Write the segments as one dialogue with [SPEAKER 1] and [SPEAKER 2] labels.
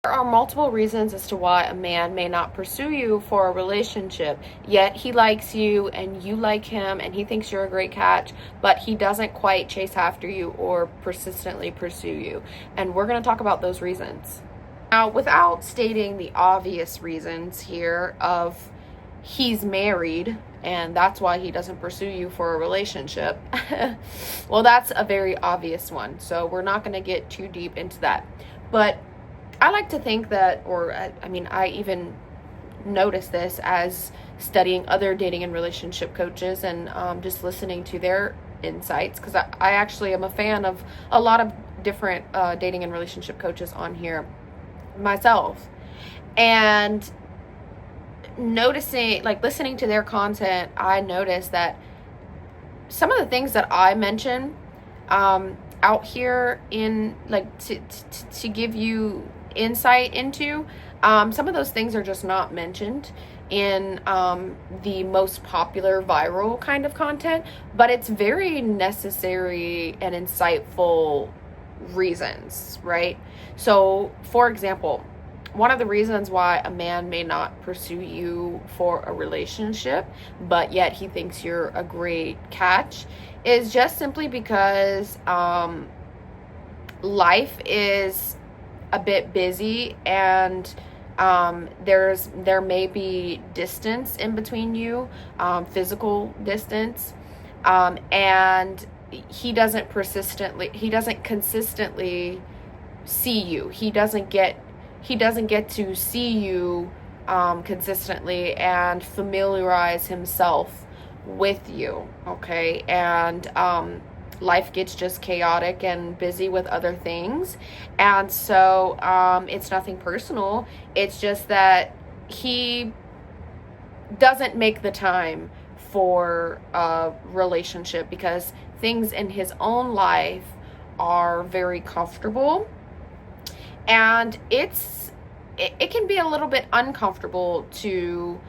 [SPEAKER 1] There are multiple reasons as to why a man may not pursue you for a relationship, yet he likes you and you like him and he thinks you're a great catch, but he doesn't quite chase after you or persistently pursue you. And we're going to talk about those reasons. Now, without stating the obvious reasons here of he's married and that's why he doesn't pursue you for a relationship, well, that's a very obvious one. So we're not going to get too deep into that. But I like to think that, I even notice this as studying other dating and relationship coaches and just listening to their insights, because I actually am a fan of a lot of different dating and relationship coaches on here myself. And listening to their content, I noticed that some of the things that I mention out here in to give you insight into, some of those things are just not mentioned in the most popular viral kind of content, but it's very necessary and insightful reasons, right? So, for example, one of the reasons why a man may not pursue you for a relationship, but yet he thinks you're a great catch, is just simply because life is a bit busy and there may be distance in between you, physical distance, and he doesn't consistently see you. He doesn't get to see you consistently and familiarize himself with you, okay? And life gets just chaotic and busy with other things, and so it's nothing personal. It's just that he doesn't make the time for a relationship because things in his own life are very comfortable, and it can be a little bit uncomfortable to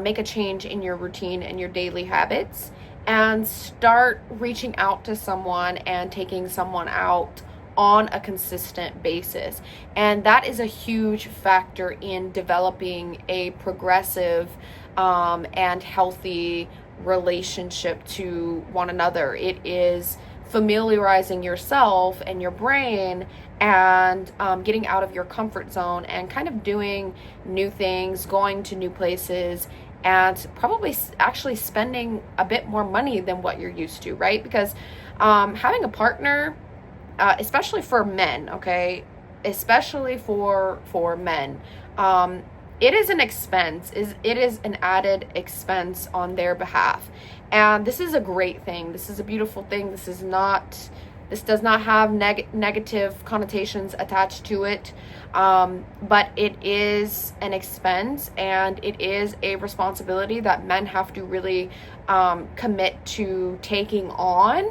[SPEAKER 1] make a change in your routine and your daily habits and start reaching out to someone and taking someone out on a consistent basis. And that is a huge factor in developing a progressive and healthy relationship to one another. It is familiarizing yourself and your brain and getting out of your comfort zone and kind of doing new things, going to new places, and probably actually spending a bit more money than what you're used to, right? Because having a partner, especially for men, okay, especially for men, it is an expense. It is an added expense on their behalf, and this is a great thing. This is a beautiful thing. This does not have negative connotations attached to it, but it is an expense and it is a responsibility that men have to really commit to taking on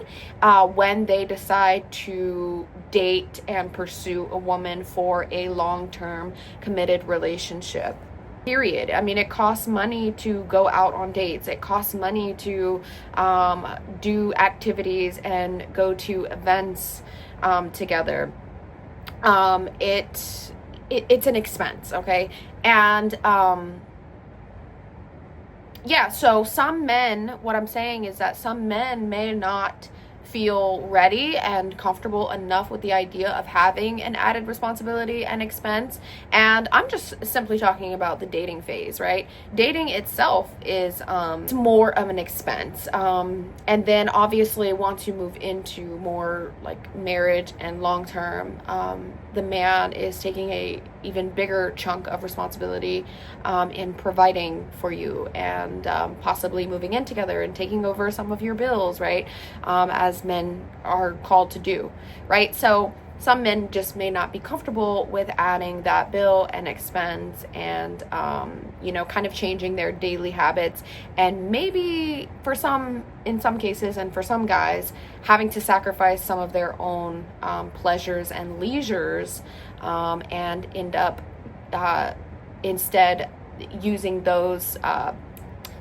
[SPEAKER 1] when they decide to date and pursue a woman for a long-term committed relationship. Period. I mean, it costs money to go out on dates. It costs money to do activities and go to events together. It's an expense, okay? And so some men, what I'm saying is that some men may not feel ready and comfortable enough with the idea of having an added responsibility and expense. And I'm just simply talking about the dating phase, right? Dating itself is more of an expense. And then obviously once you move into more like marriage and long-term, the man is taking a even bigger chunk of responsibility in providing for you and possibly moving in together and taking over some of your bills, right? As men are called to do, right? So some men just may not be comfortable with adding that bill and expense and, kind of changing their daily habits. And maybe in some cases, and for some guys, having to sacrifice some of their own pleasures and leisures and end up instead using those,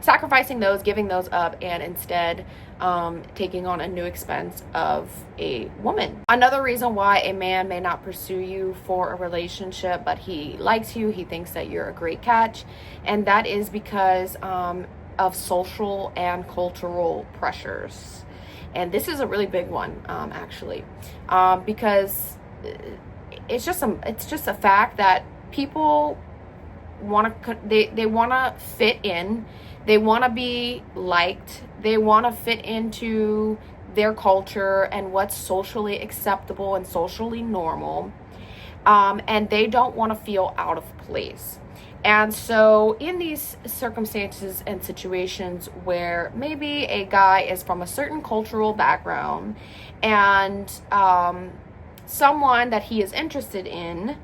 [SPEAKER 1] sacrificing those, giving those up, and instead taking on a new expense of a woman. Another reason why a man may not pursue you for a relationship, but he likes you, he thinks that you're a great catch, and that is because of social and cultural pressures. And this is a really big one, actually, because it's just a fact that people they want to fit in, they want to be liked, they want to fit into their culture and what's socially acceptable and socially normal, and they don't want to feel out of place. And so in these circumstances and situations where maybe a guy is from a certain cultural background and someone that he is interested in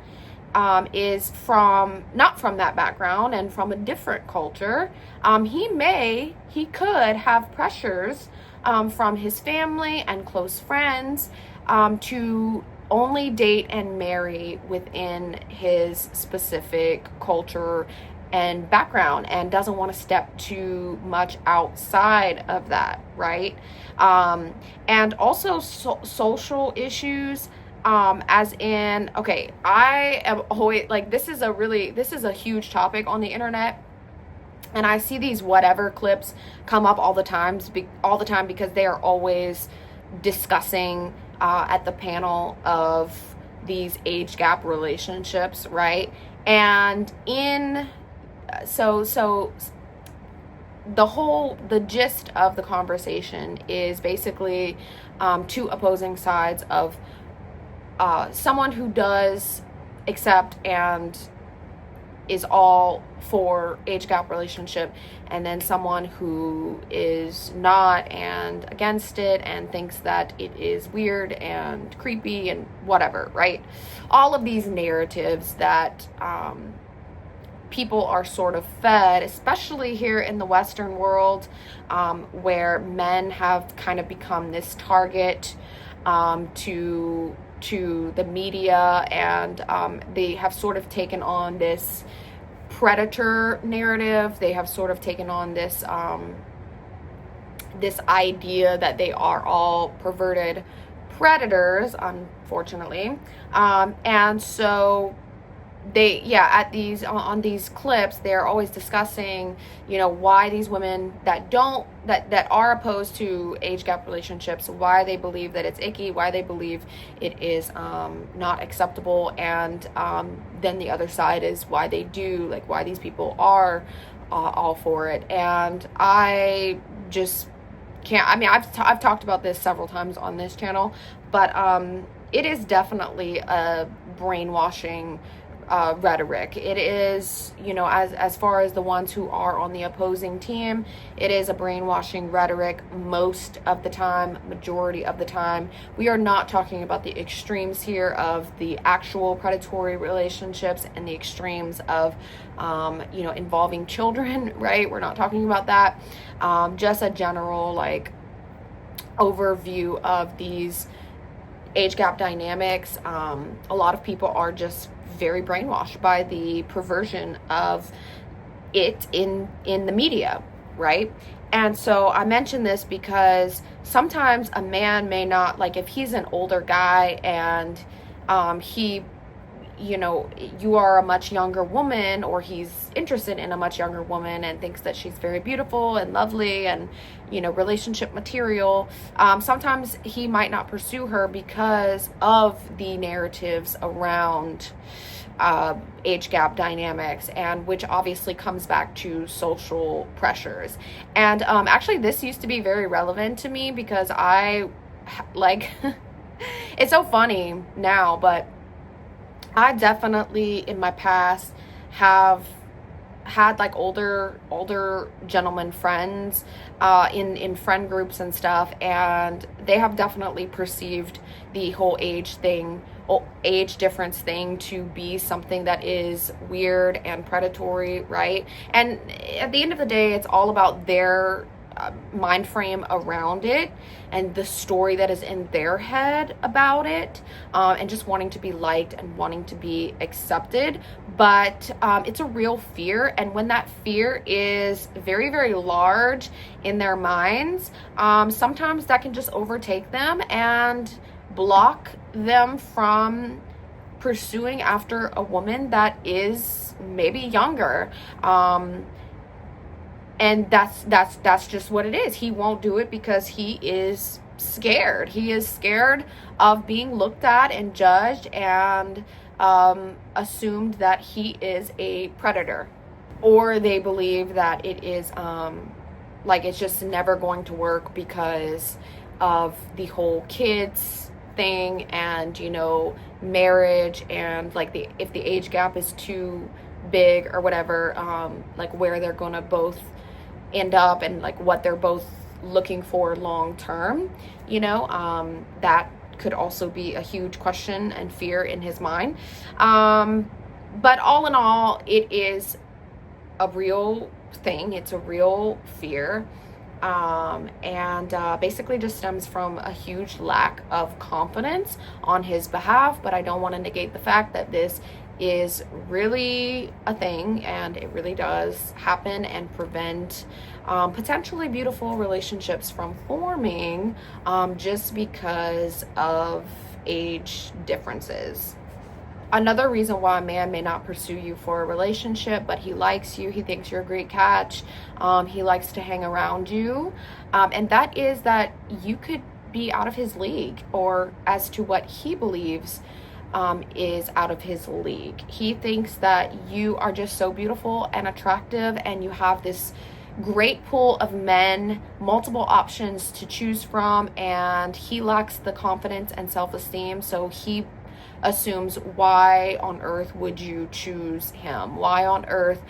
[SPEAKER 1] is not from that background and from a different culture, he could have pressures from his family and close friends to only date and marry within his specific culture and background, and doesn't want to step too much outside of that, right? And also social issues, as in, okay, I am always like, this is a huge topic on the internet, and I see these whatever clips come up all the time because they are always discussing at the panel of these age gap relationships, right? And so the gist of the conversation is basically two opposing sides of someone who does accept and is all for age gap relationship, and then someone who is not and against it and thinks that it is weird and creepy and whatever, right? All of these narratives that people are sort of fed, especially here in the Western world, where men have kind of become this target to the media, and they have sort of taken on this predator narrative. They have sort of taken on this this idea that they are all perverted predators, unfortunately, and so on these clips, they're always discussing, why these women that are opposed to age gap relationships, why they believe that it's icky, why they believe it is not acceptable, and then the other side is why they do, like, why these people are all for it. And I just can't. I mean, I've talked about this several times on this channel, but it is definitely a brainwashing rhetoric. It is, as far as the ones who are on the opposing team, it is a brainwashing rhetoric most of the time, majority of the time. We are not talking about the extremes here of the actual predatory relationships and the extremes of, involving children, right? We're not talking about that. Just a general, overview of these age gap dynamics. A lot of people are just very brainwashed by the perversion of it in the media, right? And so I mention this because sometimes a man may not, if he's an older guy and you are a much younger woman, or he's interested in a much younger woman and thinks that she's very beautiful and lovely and, relationship material. Sometimes he might not pursue her because of the narratives around age gap dynamics, and which obviously comes back to social pressures. And actually, this used to be very relevant to me because it's so funny now, but I definitely in my past have had older gentlemen friends in friend groups and stuff, and they have definitely perceived the whole age difference thing to be something that is weird and predatory, right? And at the end of the day, it's all about their mind frame around it and the story that is in their head about it, and just wanting to be liked and wanting to be accepted. But it's a real fear, and when that fear is very, very large in their minds, sometimes that can just overtake them and block them from pursuing after a woman that is maybe younger. And that's just what it is. He won't do it because he is scared. He is scared of being looked at and judged and assumed that he is a predator. Or they believe that it is like it's just never going to work because of the whole kids thing, and marriage, and like if the age gap is too big or whatever, like where they're gonna both end up and like what they're both looking for long term, that could also be a huge question and fear in his mind. But all in all, it is a real thing. It's a real fear. And basically just stems from a huge lack of confidence on his behalf. But I don't want to negate the fact that this is really a thing, and it really does happen and prevent potentially beautiful relationships from forming, just because of age differences. Another reason why a man may not pursue you for a relationship, but he likes you, he thinks you're a great catch, he likes to hang around you, and that is that you could be out of his league, or as to what he believes is out of his league. He thinks that you are just so beautiful and attractive, and you have this great pool of men, multiple options to choose from, and he lacks the confidence and self-esteem, so he assumes, why on earth would you choose him? Why on earth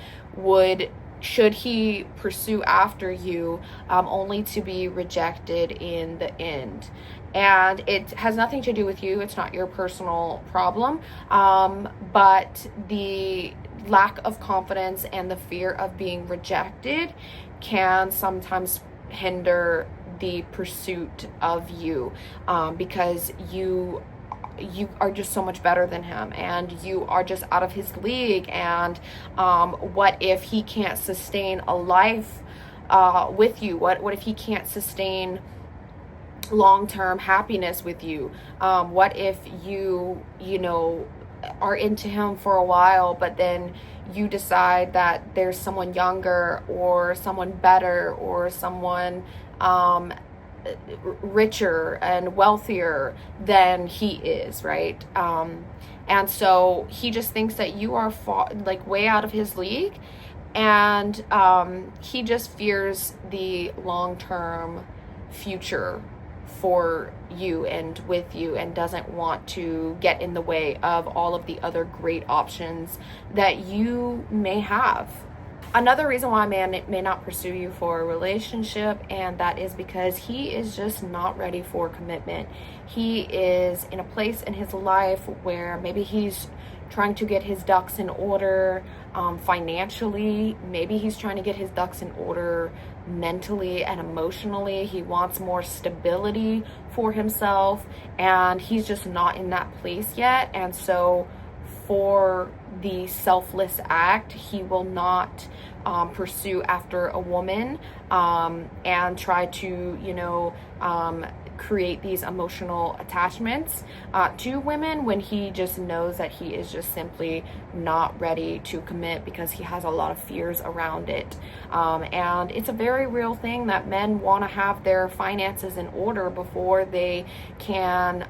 [SPEAKER 1] should he pursue after you, only to be rejected in the end? And it has nothing to do with you. It's not your personal problem. But the lack of confidence and the fear of being rejected can sometimes hinder the pursuit of you, because you are just so much better than him, and you are just out of his league. And what if he can't sustain a life with you? What if he can't sustain long-term happiness with you? What if you are into him for a while, but then you decide that there's someone younger, or someone better, or someone richer and wealthier than he is, right? And so he just thinks that you are way out of his league, and he just fears the long-term future for you and with you, and doesn't want to get in the way of all of the other great options that you may have. Another reason why a man may not pursue you for a relationship, and that is because he is just not ready for commitment. He is in a place in his life where maybe he's trying to get his ducks in order financially. Maybe he's trying to get his ducks in order mentally and emotionally. He wants more stability for himself, and he's just not in that place yet. And so for the selfless act, he will not pursue after a woman and try to create these emotional attachments to women, when he just knows that he is just simply not ready to commit, because he has a lot of fears around it. And it's a very real thing that men want to have their finances in order before they can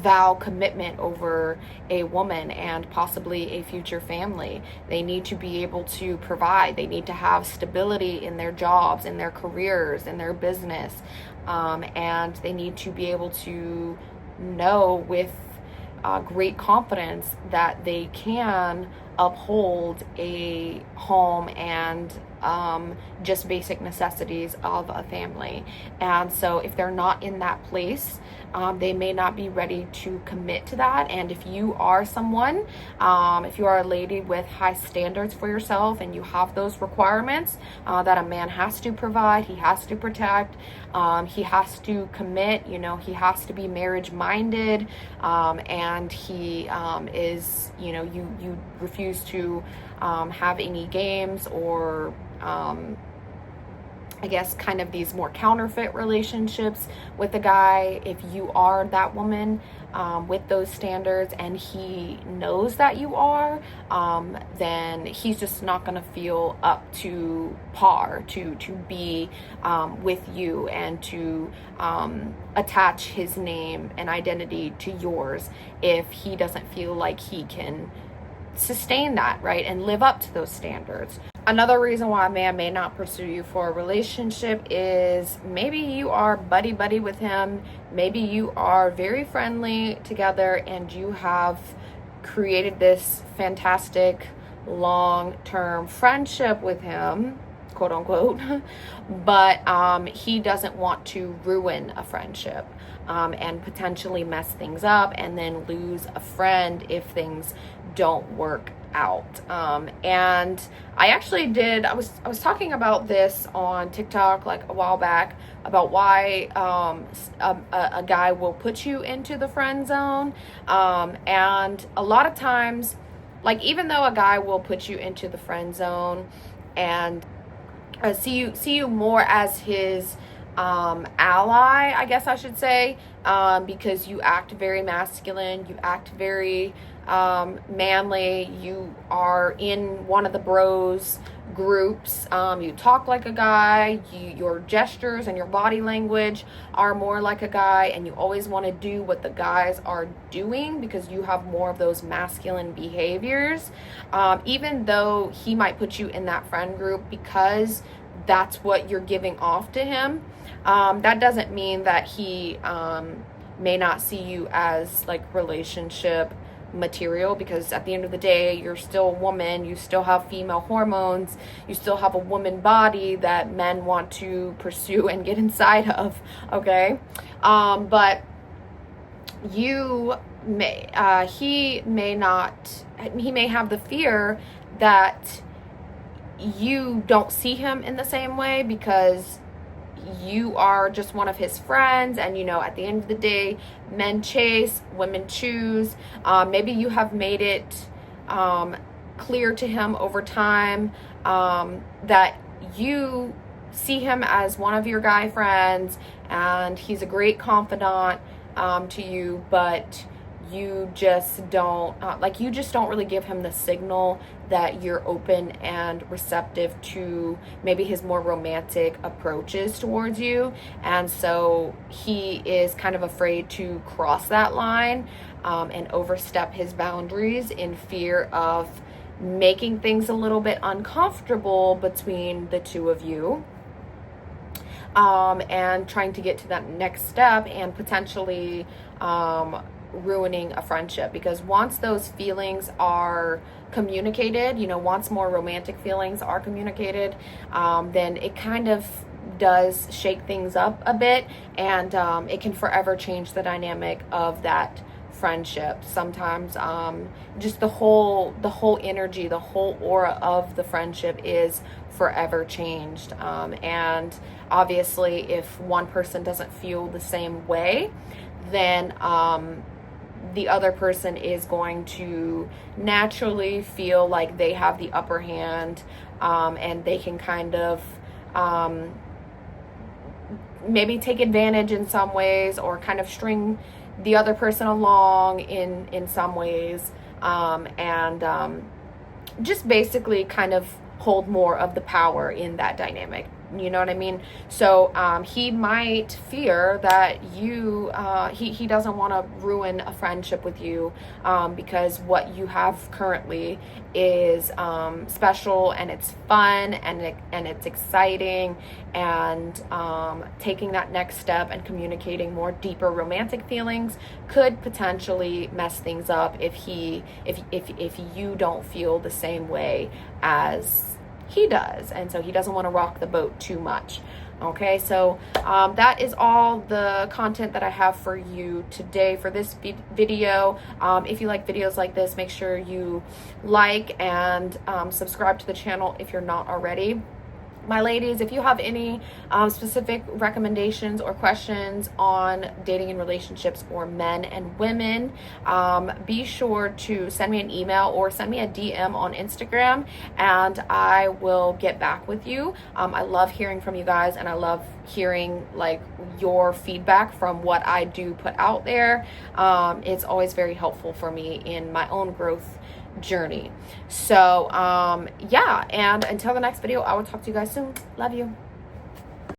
[SPEAKER 1] vow commitment over a woman and possibly a future family. They need to be able to provide. They need to have stability in their jobs, in their careers, in their business, and they need to be able to know with great confidence that they can uphold a home and just basic necessities of a family. And so if they're not in that place, they may not be ready to commit to that. And if you are someone, if you are a lady with high standards for yourself and you have those requirements that a man has to provide, he has to protect, he has to commit, he has to be marriage minded, and he is, you refuse to have any games or I guess kind of these more counterfeit relationships with a guy. If you are that woman with those standards and he knows that you are, then he's just not going to feel up to par to be with you and to attach his name and identity to yours if he doesn't feel like he can sustain that, right, and live up to those standards. Another reason why a man may not pursue you for a relationship is maybe you are buddy with him, maybe you are very friendly together and you have created this fantastic long-term friendship with him, quote unquote, but he doesn't want to ruin a friendship and potentially mess things up and then lose a friend if things don't work out. And I actually I was talking about this on TikTok like a while back about why a guy will put you into the friend zone, and a lot of times, like, even though a guy will put you into the friend zone and see you more as his ally, I guess I should say, because you act very masculine, you act very manly, you are in one of the bros groups, you talk like a guy, your gestures and your body language are more like a guy, and you always want to do what the guys are doing because you have more of those masculine behaviors, even though he might put you in that friend group because that's what you're giving off to him. That doesn't mean that he may not see you as like relationship material, because at the end of the day, you're still a woman, you still have female hormones, you still have a woman body that men want to pursue and get inside of, okay? But you may, he may have the fear that you don't see him in the same way because you are just one of his friends, and at the end of the day, men chase, women choose. Maybe you have made it clear to him over time that you see him as one of your guy friends and he's a great confidant to you, but you just don't really give him the signal that you're open and receptive to maybe his more romantic approaches towards you. And so he is kind of afraid to cross that line and overstep his boundaries in fear of making things a little bit uncomfortable between the two of you, and trying to get to that next step and potentially ruining a friendship. Because once those feelings are communicated, once more romantic feelings are communicated, then it kind of does shake things up a bit, and it can forever change the dynamic of that friendship. Sometimes just the whole energy, the whole aura of the friendship is forever changed, and obviously if one person doesn't feel the same way, then the other person is going to naturally feel like they have the upper hand, and they can kind of maybe take advantage in some ways, or kind of string the other person along in some ways, and just basically kind of hold more of the power in that dynamic. You know what I mean? So he might fear that you, he doesn't want to ruin a friendship with you, because what you have currently is special, and it's fun, and it's exciting, and taking that next step and communicating more deeper romantic feelings could potentially mess things up if you don't feel the same way as he does, and so he doesn't want to rock the boat too much. Okay, so that is all the content that I have for you today for this video. If you like videos like this, make sure you like and subscribe to the channel if you're not already. My ladies, if you have any specific recommendations or questions on dating and relationships for men and women, be sure to send me an email or send me a DM on Instagram, and I will get back with you. I love hearing from you guys, and I love hearing like your feedback from what I do put out there. It's always very helpful for me in my own growth journey. So yeah, and until the next video, I will talk to you guys soon. Love you.